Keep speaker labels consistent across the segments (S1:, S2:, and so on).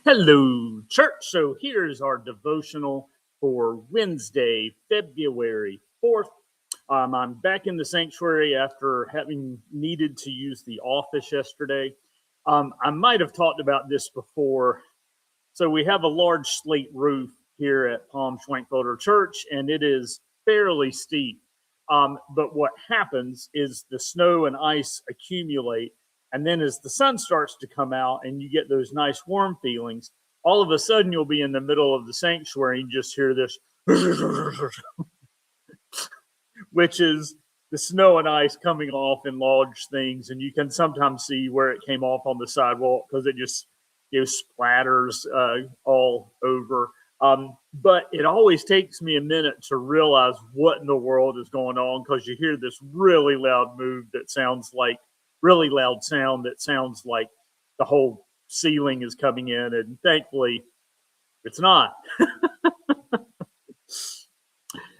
S1: Hello, church. So here's our devotional for Wednesday, February 4th. I'm back in the sanctuary after having needed to use the office yesterday. I might have talked about this before. So we have a large slate roof here at Palm Schwenkfelder Church, and it is fairly steep. But what happens is the snow and ice accumulate, and then as the sun starts to come out and you get those nice warm feelings, all of a sudden you'll be in the middle of the sanctuary and just hear this, which is the snow and ice coming off in large things, and you can sometimes see where it came off on the sidewalk because it just splatters all over. But it always takes me a minute to realize what in the world is going on because you hear this really loud move that sounds like really loud sound that sounds like the whole ceiling is coming in, and thankfully it's not.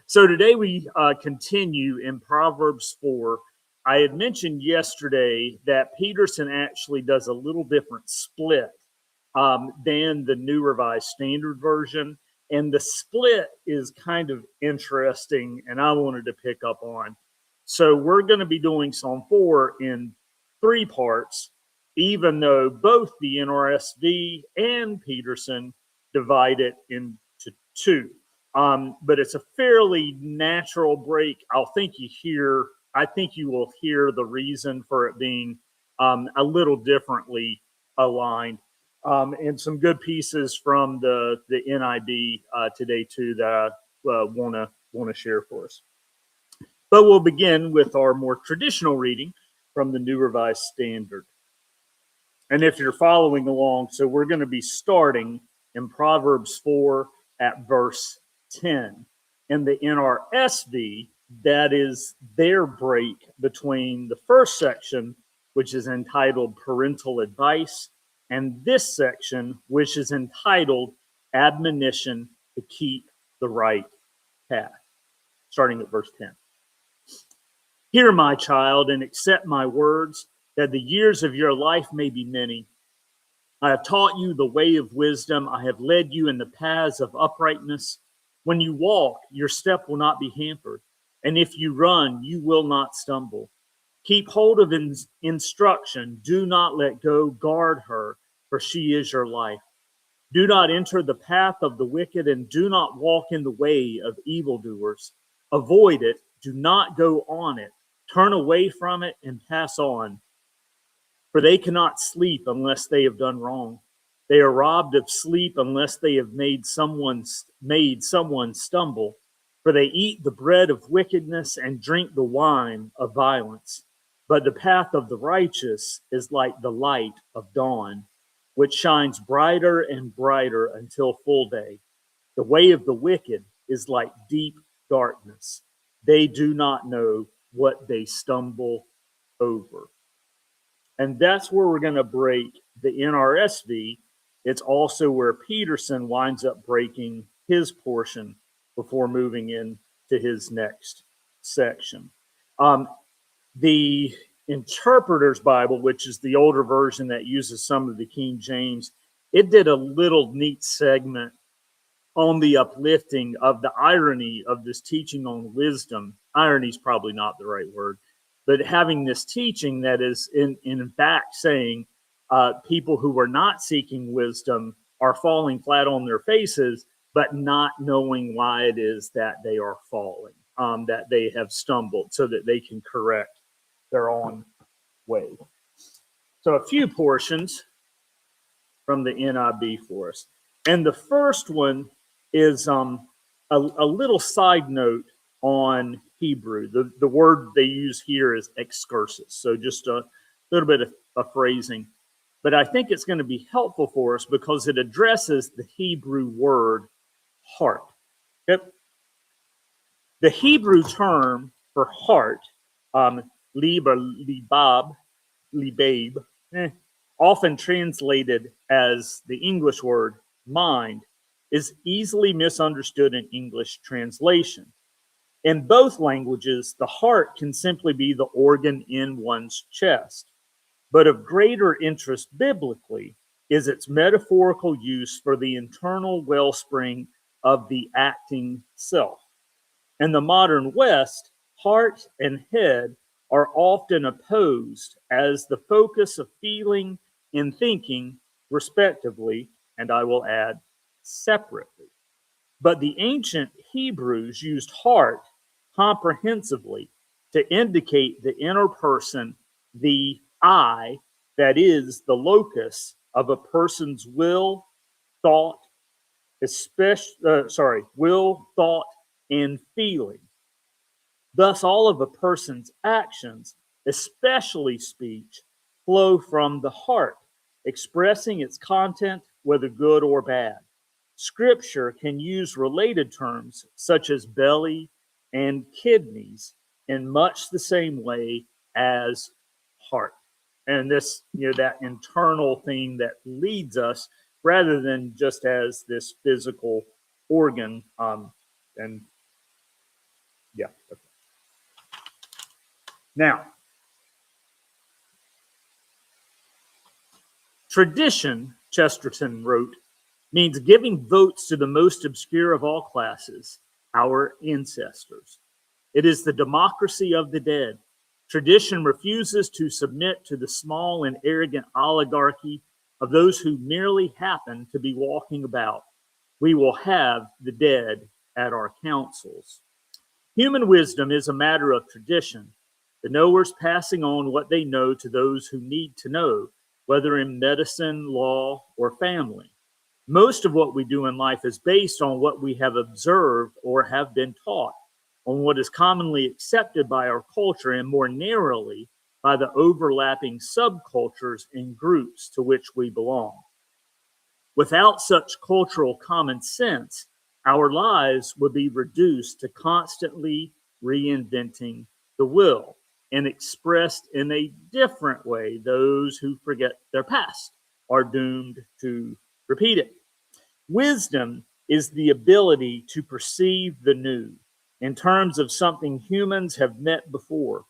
S1: So today we continue in Proverbs 4. I had mentioned yesterday that Peterson actually does a little different split than the New Revised Standard Version. And the split is kind of interesting, and I wanted to pick up on. So we're going to be doing Psalm 4 in 3 parts, even though both the NRSV and Peterson divide it into 2. But it's a fairly natural break. I think you will hear the reason for it being a little differently aligned. And some good pieces from the NIV today too that I want to share for us. But we'll begin with our more traditional reading from the New Revised Standard. And if you're following along, so we're going to be starting in Proverbs 4 at verse 10. In the NRSV, that is their break between the first section, which is entitled Parental Advice, and this section, which is entitled Admonition to Keep the Right Path, starting at verse 10. Hear, my child, and accept my words, that the years of your life may be many. I have taught you the way of wisdom. I have led you in the paths of uprightness. When you walk, your step will not be hampered, and if you run, you will not stumble. Keep hold of instruction. Do not let go. Guard her, for she is your life. Do not enter the path of the wicked, and do not walk in the way of evildoers. Avoid it. Do not go on it. Turn away from it and pass on. For they cannot sleep unless they have done wrong. They are robbed of sleep unless they have made someone stumble. For they eat the bread of wickedness and drink the wine of violence. But the path of the righteous is like the light of dawn, which shines brighter and brighter until full day. The way of the wicked is like deep darkness. They do not know what they stumble over. And that's where we're going to break the NRSV. It's also where Peterson winds up breaking his portion before moving into his next section. The Interpreter's Bible, which is the older version that uses some of the King James, it did a little neat segment on the uplifting of the irony of this teaching on wisdom. Irony is probably not the right word, but having this teaching that is in fact saying people who are not seeking wisdom are falling flat on their faces, but not knowing why it is that they are falling, that they have stumbled so that they can correct their own way. So a few portions from the NIV for us. And the first one is a little side note on Hebrew. The word they use here is excursus. So just a little bit of phrasing. But I think it's going to be helpful for us because it addresses the Hebrew word heart. Yep. The Hebrew term for heart, lib or libab, often translated as the English word mind, is easily misunderstood in English translation. In both languages, the heart can simply be the organ in one's chest. But of greater interest biblically is its metaphorical use for the internal wellspring of the acting self. In the modern West, heart and head are often opposed as the focus of feeling and thinking, respectively, and I will add, separately. But the ancient Hebrews used heart comprehensively to indicate the inner person, the I, that is the locus of a person's thought, will, thought, and feeling. Thus, all of a person's actions, especially speech, flow from the heart, expressing its content, whether good or bad. Scripture can use related terms such as belly and kidneys in much the same way as heart. And this, that internal thing that leads us rather than just as this physical organ. And yeah. Okay. Now, tradition, Chesterton wrote, means giving votes to the most obscure of all classes, our ancestors. It is the democracy of the dead. Tradition refuses to submit to the small and arrogant oligarchy of those who merely happen to be walking about. We will have the dead at our councils. Human wisdom is a matter of tradition, the knowers passing on what they know to those who need to know, whether in medicine, law, or family. Most of what we do in life is based on what we have observed or have been taught, on what is commonly accepted by our culture, and more narrowly, by the overlapping subcultures and groups to which we belong. Without such cultural common sense, our lives would be reduced to constantly reinventing the will, and expressed in a different way, those who forget their past are doomed to repeat it. Wisdom is the ability to perceive the new in terms of something humans have met before.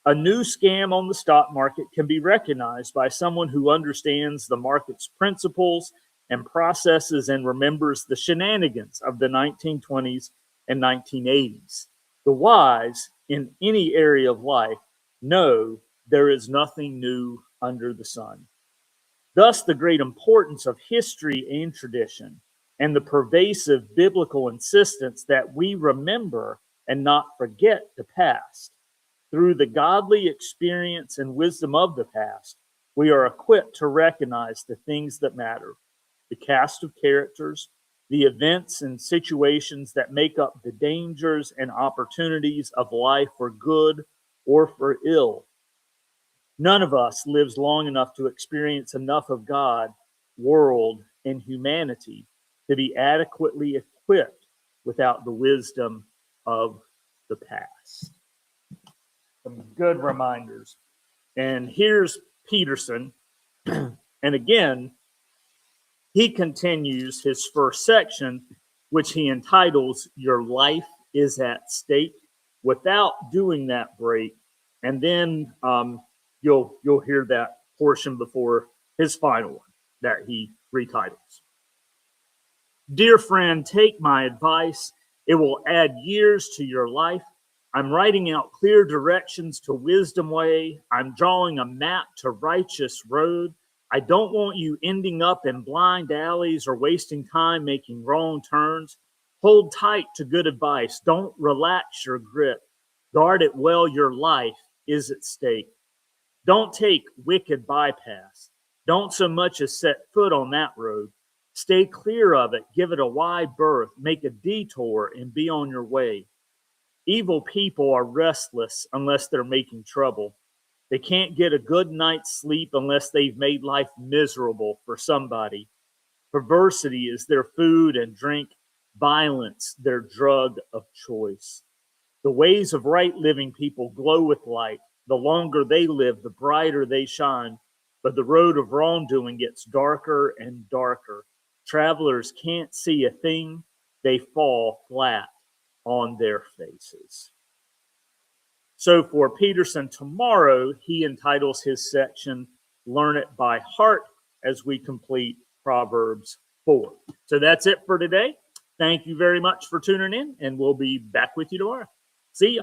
S1: A new scam on the stock market can be recognized by someone who understands the market's principles and processes and remembers the shenanigans of the 1920s and 1980s. The wise in any area of life know there is nothing new under the sun. Thus, the great importance of history and tradition, and the pervasive biblical insistence that we remember and not forget the past. Through the godly experience and wisdom of the past, we are equipped to recognize the things that matter, the cast of characters, the events and situations that make up the dangers and opportunities of life for good or for ill. None of us lives long enough to experience enough of God, world, and humanity to be adequately equipped without the wisdom of the past. Some good reminders. And here's Peterson. And again, he continues his first section, which he entitles Your Life is at Stake, without doing that break. And then you'll hear that portion before his final one that he retitles. Dear friend, take my advice. It will add years to your life. I'm writing out clear directions to wisdom way. I'm drawing a map to righteous road. I don't want you ending up in blind alleys or wasting time making wrong turns. Hold tight to good advice. Don't relax your grip. Guard it well. Your life is at stake. Don't take wicked bypass. Don't so much as set foot on that road. Stay clear of it. Give it a wide berth. Make a detour and be on your way. Evil people are restless unless they're making trouble. They can't get a good night's sleep unless they've made life miserable for somebody. Perversity is their food and drink, violence their drug of choice. The ways of right living people glow with light. The longer they live, the brighter they shine. But the road of wrongdoing gets darker and darker. Travelers can't see a thing. They fall flat on their faces. So for Peterson tomorrow, he entitles his section, Learn It by Heart, as we complete Proverbs 4. So that's it for today. Thank you very much for tuning in, and we'll be back with you tomorrow. See ya.